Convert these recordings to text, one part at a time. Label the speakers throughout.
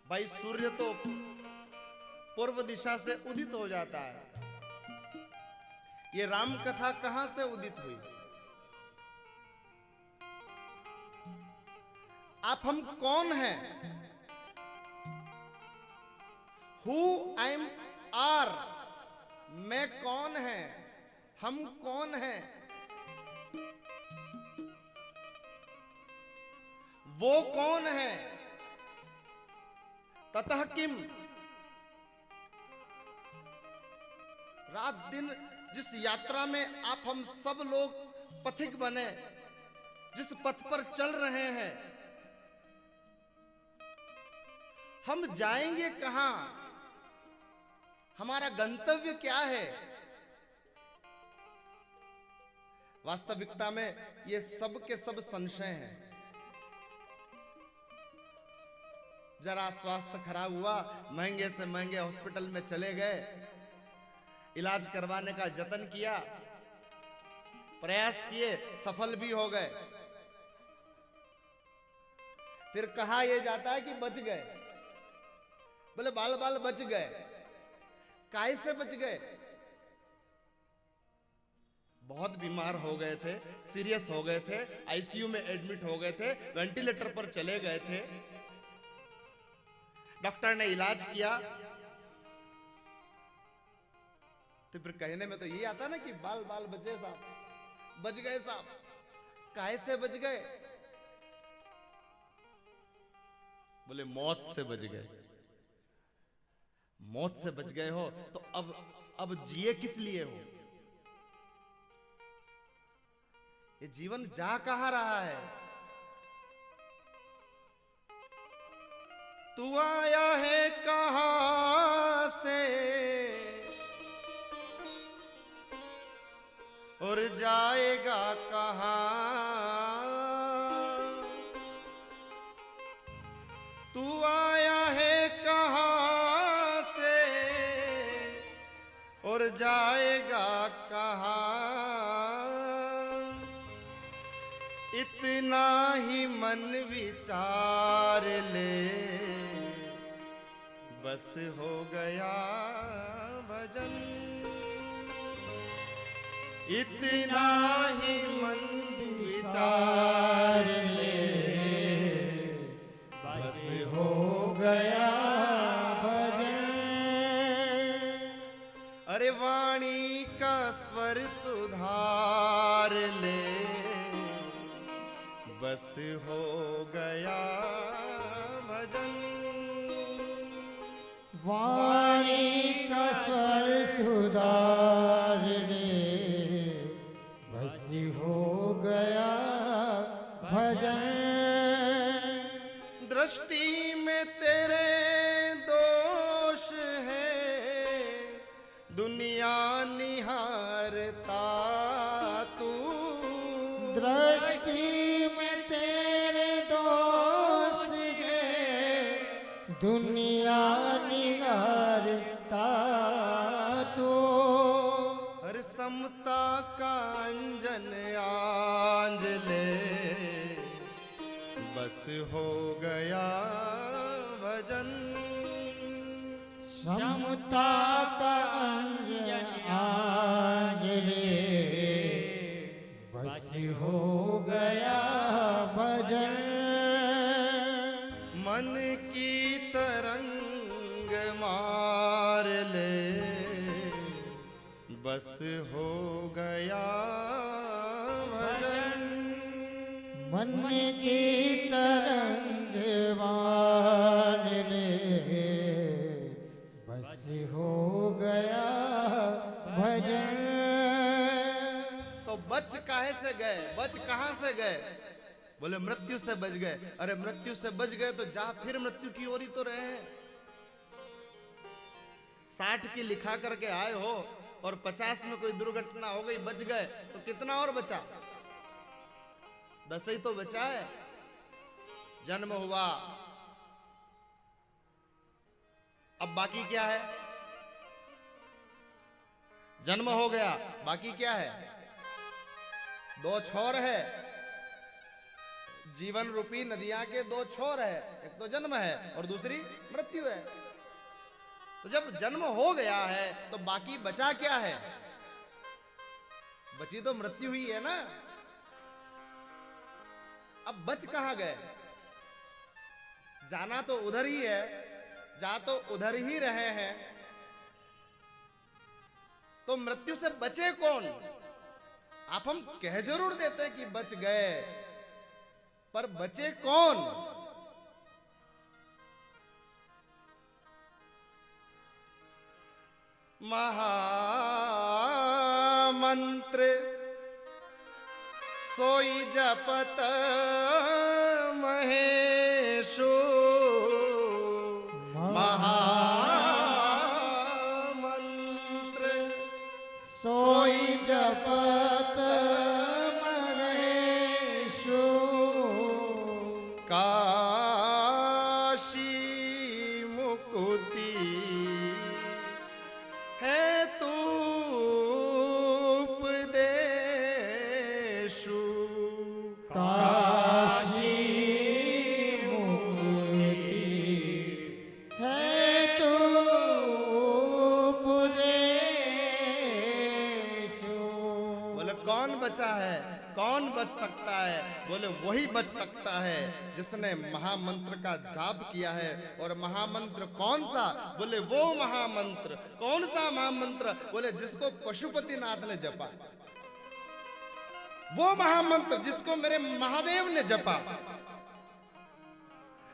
Speaker 1: भाई सूर्य तो पूर्व दिशा से उदित हो जाता है। ये राम कथा कहां से उदित हुई? आप हम कौन हैं? हु आई एम आर, मैं कौन है, हम कौन हैं, वो कौन है, ततः किम। रात दिन जिस यात्रा में आप हम सब लोग पथिक बने, जिस पथ पर चल रहे हैं, हम जाएंगे कहां? हमारा गंतव्य क्या है? वास्तविकता में ये सब के सब संशय हैं। जरा स्वास्थ्य खराब हुआ, महंगे से महंगे हॉस्पिटल में चले गए, इलाज करवाने का जतन किया, प्रयास किए, सफल भी हो गए। फिर कहा यह जाता है कि बच गए। बोले बाल बाल बच गए। काहे से बच गए? बहुत बीमार हो गए थे, सीरियस हो गए थे, आईसीयू में एडमिट हो गए थे, वेंटिलेटर पर चले गए थे। डॉक्टर ने इलाज किया तो फिर कहने में तो यही आता ना कि बाल बाल बचे साहब, बच गए साहब। काहे से बच गए? बोले मौत से बच गए। मौत से बच गए हो तो अब जिए किस लिए हो? ये जीवन जा कहां रहा है? तू आया है कहां से और जाएगा कहां? तू आया है कहां से और जाएगा कहां? इतना ही मन विचार ले, बस हो गया भजन। इतना ही मन विचार ले, बस हो गया भजन। अरे वाणी का स्वर सुधार ले, बस हो गया भजन।
Speaker 2: वाणी का स्वर सुधार ले, बस हो गया भजन।
Speaker 1: दृष्टि में तेरे दोष है, दुनिया निहारता तू।
Speaker 2: दृष्टि में तेरे दोष है, दुनिया निहारता तू।
Speaker 1: हर समता का अंजन आंज ले, बस हो गया भजन।
Speaker 2: समता का अंजन आंज ले, बस हो गया भजन।
Speaker 1: मन की तरंग मार ले, बस हो गया भजन।
Speaker 2: मन की तरंग मान ले, बस हो गया भजन।
Speaker 1: तो बच काहे से गए? बच कहां से गए? बोले मृत्यु से बच गए। अरे मृत्यु से बच गए तो जा फिर मृत्यु की ओर ही तो रहे हैं। 60 की लिखा करके आए हो और 50 में कोई दुर्घटना हो गई, बच गए, तो कितना और बचा? 10 ही तो बचा है। जन्म हुआ, अब बाकी क्या है? जन्म हो गया, बाकी क्या है? 2 छोर है। जीवन रूपी नदियां के दो छोर है, एक तो जन्म है और दूसरी मृत्यु है। तो जब जन्म हो गया है तो बाकी बचा क्या है? बची तो मृत्यु ही है ना। अब बच कहां गए? जाना तो उधर ही है, जा तो उधर ही रहे हैं, तो मृत्यु से बचे कौन? आप हम कह जरूर देते कि बच गए, पर बचे कौन? महामंत्र सोई जपत महेशो, महामंत्र
Speaker 2: सोई जपत महेशो,
Speaker 1: काशी मुकुति है तू उपदेशु।
Speaker 2: काशी मुक्ति है तो उपदेशो।
Speaker 1: बोले कौन बचा है? कौन बच सकता है? बोले वही बच सकता है जिसने महामंत्र का जाप किया है। और महामंत्र कौन सा? बोले वो महामंत्र। कौन सा महामंत्र? बोले जिसको पशुपतिनाथ ने जपा, वो महामंत्र जिसको मेरे महादेव ने जपा,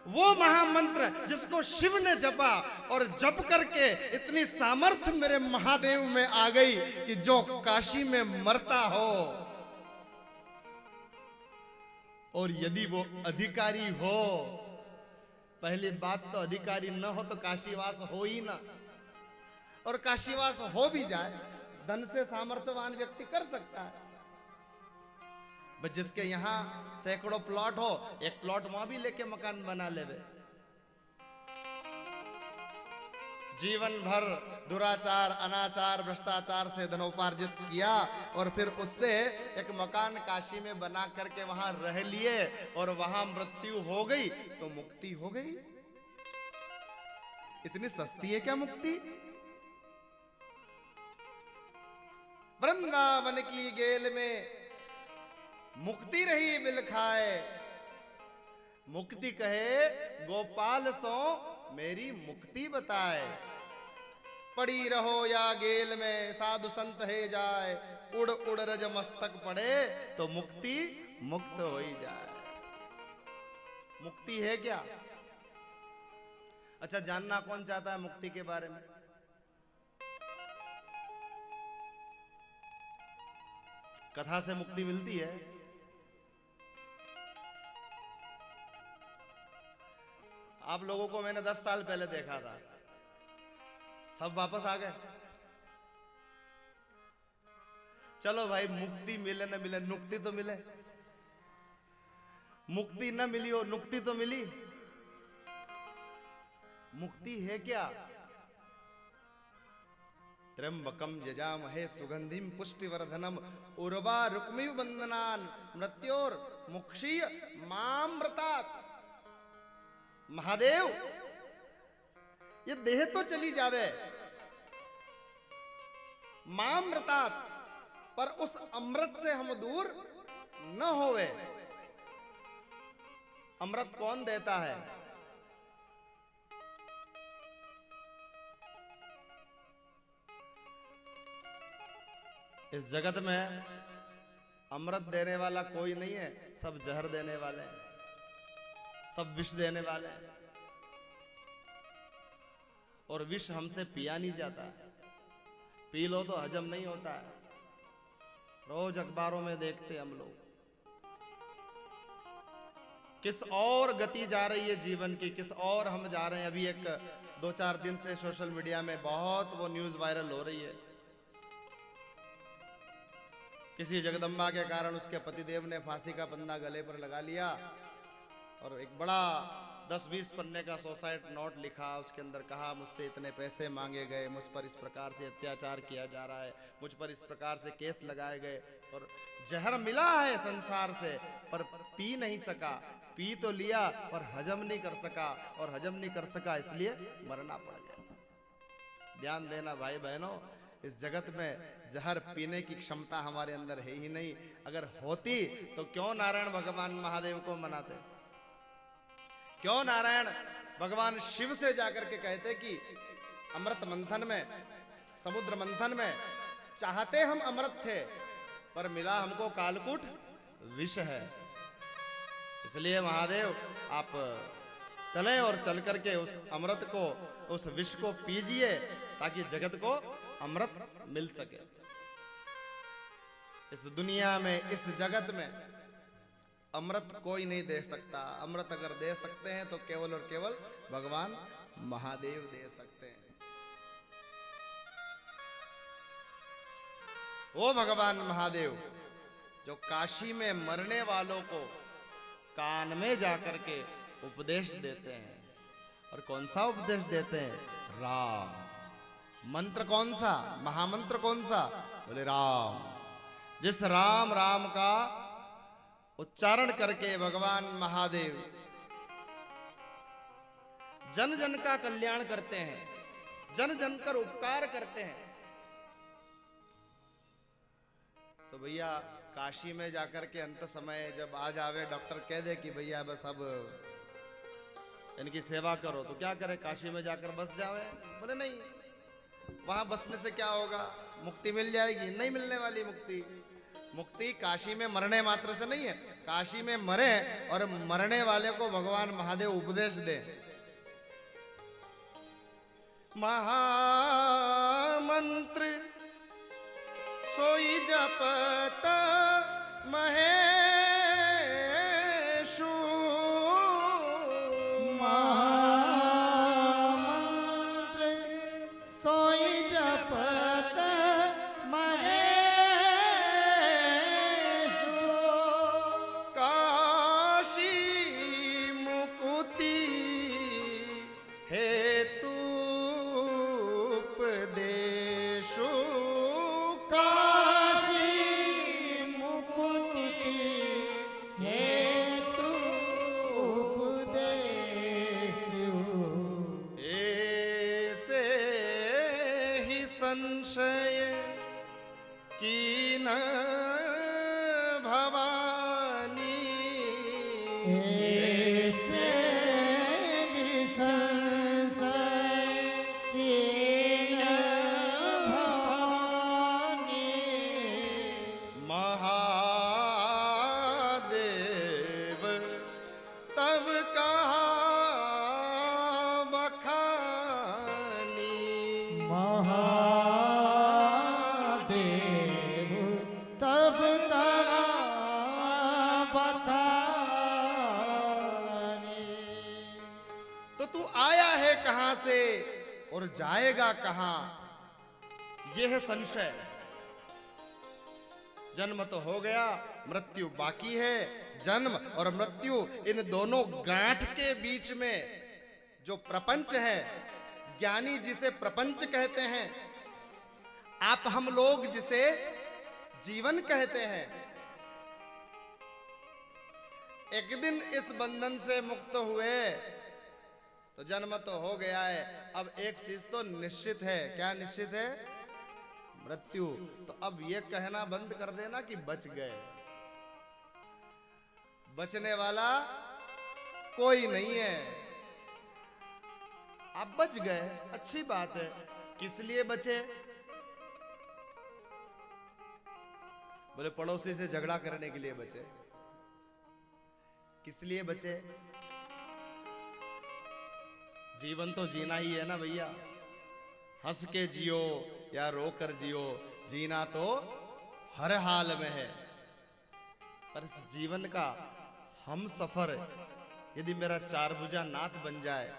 Speaker 1: वो महामंत्र जिसको शिव ने जपा। और जप करके इतनी सामर्थ्य मेरे महादेव में आ गई कि जो काशी में मरता हो, और यदि वो अधिकारी हो, पहली बात तो अधिकारी न हो तो काशीवास हो ही ना, और काशीवास हो भी जाए धन से सामर्थ्यवान व्यक्ति कर सकता है। बस जिसके यहां सैकड़ों प्लॉट हो, एक प्लॉट वहां भी लेके मकान बना लेवे। जीवन भर दुराचार, अनाचार, भ्रष्टाचार से धनोपार्जित किया और फिर उससे एक मकान काशी में बना करके वहां रह लिए और वहां मृत्यु हो गई तो मुक्ति हो गई। इतनी सस्ती है क्या मुक्ति? वृंदावन की गेल में मुक्ति रही बिल खाए, मुक्ति कहे गोपाल सो मेरी मुक्ति बताए। पड़ी रहो या गेल में साधु संत है जाए, उड़ उड़ रज मस्तक पड़े तो मुक्ति मुक्त हो ही जाए। मुक्ति है क्या? अच्छा, जानना कौन चाहता है मुक्ति के बारे में? कथा से मुक्ति मिलती है। आप लोगों को मैंने 10 साल पहले देखा था, सब वापस आ गए। चलो भाई, मुक्ति मिले न मिले, नुक्ति तो मिले। मुक्ति न मिली हो, नुक्ति तो मिली। मुक्ति है क्या? त्र्यंबकम यजामहे सुगंधिम पुष्टिवर्धनम उर्वारुकमिव बंधनान मृत्योर मुक्षीय मामृतात्। महादेव, ये देह तो चली जावे मामृतात्, पर उस अमृत से हम दूर न होवे। अमृत कौन देता है? इस जगत में अमृत देने वाला कोई नहीं है, सब जहर देने वाले हैं, सब विष देने वाले हैं। और विष हमसे पिया नहीं जाता है, पी लो तो हजम नहीं होता है। रोज अखबारों में देखते हम लोग किस और गति जा रही है जीवन की, किस और हम जा रहे हैं। अभी एक 2-4 दिन से सोशल मीडिया में बहुत वो न्यूज वायरल हो रही है। किसी जगदम्बा के कारण उसके पतिदेव ने फांसी का फंदा गले पर लगा लिया और एक बड़ा 10-20 पन्ने का सुसाइड नोट लिखा, उसके अंदर कहा मुझसे इतने पैसे मांगे गए, मुझ पर इस प्रकार से अत्याचार किया जा रहा है, मुझ पर इस प्रकार से केस लगाए गए, और जहर मिला है संसार से पर पी नहीं सका, पी तो लिया पर हजम नहीं कर सका, और हजम नहीं कर सका इसलिए मरना पड़ गया। ध्यान देना भाई बहनों, इस जगत में जहर पीने की क्षमता हमारे अंदर है ही नहीं। अगर होती तो क्यों नारायण भगवान महादेव को मनाते, क्यों नारायण भगवान शिव से जाकर के कहते कि अमृत मंथन में, समुद्र मंथन में चाहते हम अमृत थे पर मिला हमको कालकूट विष है। इसलिए महादेव आप चलें और चल करके उस अमृत को, उस विष को पीजिए ताकि जगत को अमृत मिल सके। इस दुनिया में, इस जगत में अमृत कोई नहीं दे सकता। अमृत अगर दे सकते हैं तो केवल और केवल भगवान महादेव दे सकते हैं। वो भगवान महादेव जो काशी में मरने वालों को कान में जाकर के उपदेश देते हैं। और कौन सा उपदेश देते हैं? राम। मंत्र कौन सा? महामंत्र कौन सा? बोले राम। जिस राम राम का उच्चारण करके भगवान महादेव जन जन का कल्याण करते हैं, जन जन कर उपकार करते हैं। तो भैया काशी में जाकर के अंत समय जब आ जावे, डॉक्टर कह दे कि भैया बस अब इनकी सेवा करो, तो क्या करे? काशी में जाकर बस जावे? बोले नहीं, वहां बसने से क्या होगा? मुक्ति मिल जाएगी? नहीं मिलने वाली मुक्ति। मुक्ति काशी में मरने मात्र से नहीं है। काशी में मरे और मरने वाले को भगवान महादेव उपदेश दे। महामंत्र सोई जपत महेशु,
Speaker 2: महामंत्र सोई जपत महेशु,
Speaker 1: काशी मुकुति हेतु उपदेशु,
Speaker 2: काशी मुकुति हेतु उपदेशु,
Speaker 1: ऐसे ही संशय कीन भवानी,
Speaker 2: ऐसे संशय कीन भवानी,
Speaker 1: महादेव तब कहा बखानी,
Speaker 2: महादेव तब कहा बखानी।
Speaker 1: तो तू आया है कहां से और जाएगा कहां, यह है संशय। जन्म तो हो गया, मृत्यु बाकी है। जन्म और मृत्यु, इन दोनों गांठ के बीच में जो प्रपंच है, ज्ञानी जिसे प्रपंच कहते हैं, आप हम लोग जिसे जीवन कहते हैं, एक दिन इस बंधन से मुक्त हुए तो जन्म तो हो गया है। अब एक चीज तो निश्चित है। क्या निश्चित है? मृत्यु। तो अब ये कहना बंद कर देना कि बच गए। बचने वाला कोई नहीं है। आप बच गए, अच्छी बात है। किस लिए बचे? बोले पड़ोसी से झगड़ा करने के लिए बचे। किस लिए बचे? जीवन तो जीना ही है ना भैया। हंस के जियो या रो कर जियो, जीना तो हर हाल में है। पर इस जीवन का हम सफर यदि मेरा चारभुजा नाथ बन जाए,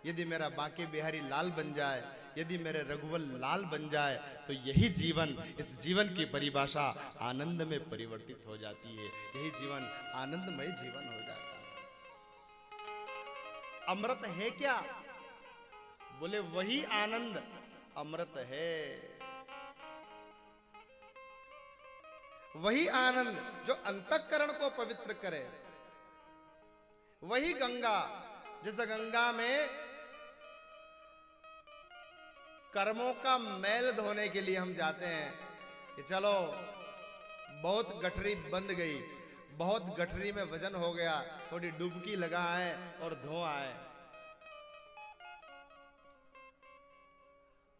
Speaker 1: यदि मेरा बांके बिहारी लाल बन जाए, यदि मेरे रघुवर लाल बन जाए, तो यही जीवन, इस जीवन की परिभाषा आनंद में परिवर्तित हो जाती है। यही जीवन आनंदमय जीवन हो जाता है। अमृत है क्या? बोले वही आनंद अमृत है। वही आनंद जो अंतःकरण को पवित्र करे, वही गंगा, जिस गंगा में कर्मों का मैल धोने के लिए हम जाते हैं कि चलो बहुत गठरी बंद गई, बहुत गठरी में वजन हो गया, थोड़ी डुबकी लगाएं और धो आए।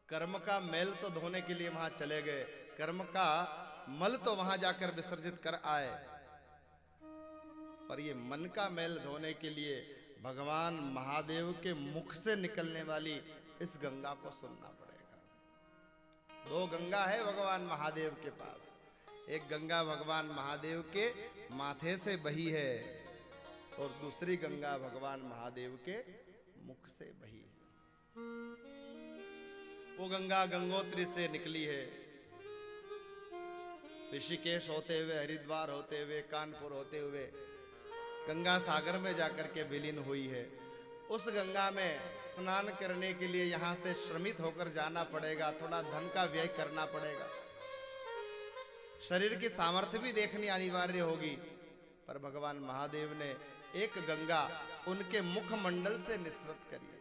Speaker 1: कर्म का मैल तो धोने के लिए वहां चले गए, कर्म का मल तो वहां जाकर विसर्जित कर आए, पर ये मन का मैल धोने के लिए भगवान महादेव के मुख से निकलने वाली इस गंगा को सुनना पड़ेगा। दो गंगा है भगवान महादेव के पास, एक गंगा भगवान महादेव के माथे से बही है और दूसरी गंगा भगवान महादेव के मुख से बही है। वो गंगा गंगोत्री से निकली है, ऋषिकेश होते हुए, हरिद्वार होते हुए, कानपुर होते हुए गंगा सागर में जाकर के विलीन हुई है। उस गंगा में स्नान करने के लिए यहां से श्रमित होकर जाना पड़ेगा, थोड़ा धन का व्यय करना पड़ेगा, शरीर की सामर्थ्य भी देखनी अनिवार्य होगी। पर भगवान महादेव ने एक गंगा उनके मुखमंडल से निसृत करी है।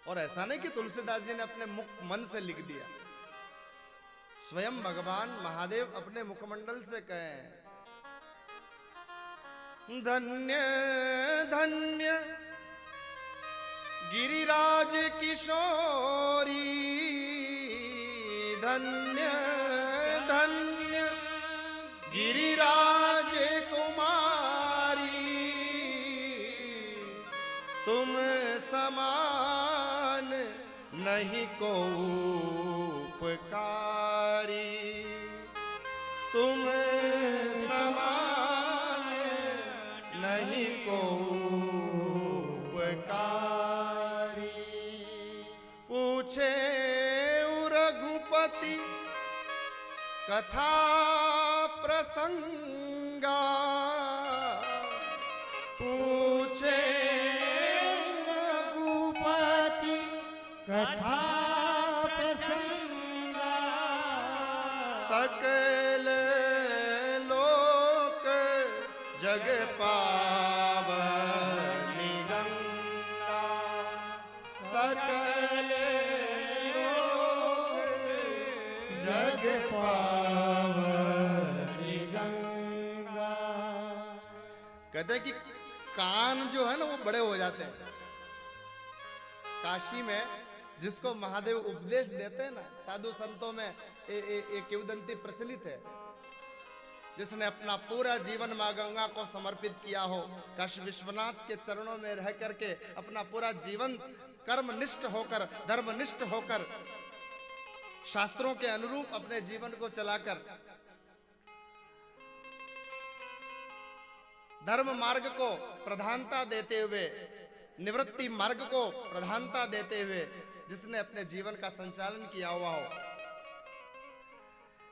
Speaker 1: और ऐसा नहीं कि तुलसीदास जी ने अपने मुख मन से लिख दिया, स्वयं भगवान महादेव अपने मुखमंडल से कहें, धन्य धन्य गिरिराज किशोरी, धन्य धन्य गिरिराज कुमारी, तुम समान नहीं को उपकारी, तुम समान नहीं को उपकारी। पूछे रघुपति कथा प्रसंगा, पूछे
Speaker 2: रघुपति कथा प्रसंगा,
Speaker 1: सकल लोक जग पावनी गंगा, सकल लोक जग पावनी गंगा। कहते हैं कि कान जो है ना वो बड़े हो जाते हैं। काशी में जिसको महादेव उपदेश देते हैं ना, साधु संतों में एक किंवदंती प्रचलित है, जिसने अपना पूरा जीवन मां गंगा को समर्पित किया हो, काशी विश्वनाथ के चरणों में रह करके अपना पूरा जीवन कर्मनिष्ठ होकर, धर्मनिष्ठ होकर, शास्त्रों के अनुरूप अपने जीवन को चलाकर धर्म मार्ग को प्रधानता देते हुए, निवृत्ति मार्ग को प्रधानता देते हुए जिसने अपने जीवन का संचालन किया हुआ हो,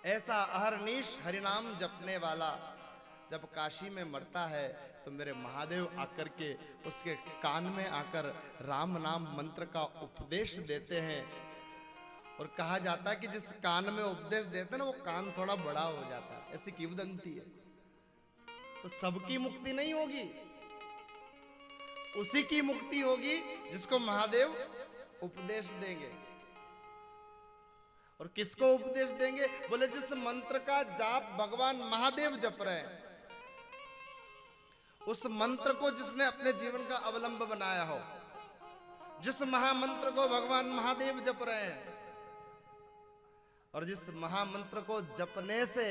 Speaker 1: ऐसा अहरनिश हरिनाम जपने वाला जब काशी में मरता है तो मेरे महादेव आकर के उसके कान में आकर राम नाम मंत्र का उपदेश देते हैं। और कहा जाता है कि जिस कान में उपदेश देते हैं ना, वो कान थोड़ा बड़ा हो जाता है, ऐसी किंवदंती है। तो सबकी मुक्ति नहीं होगी, उसी की मुक्ति होगी जिसको महादेव उपदेश देंगे। और किसको उपदेश देंगे? बोले जिस मंत्र का जाप भगवान महादेव जप रहे हैं, उस मंत्र को जिसने अपने जीवन का अवलंब बनाया हो, जिस महामंत्र को भगवान महादेव जप रहे हैं, और जिस महामंत्र को जपने से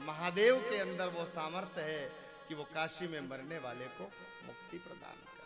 Speaker 1: महादेव के अंदर वो सामर्थ्य है कि वो काशी में मरने वाले को मुक्ति प्रदान करे।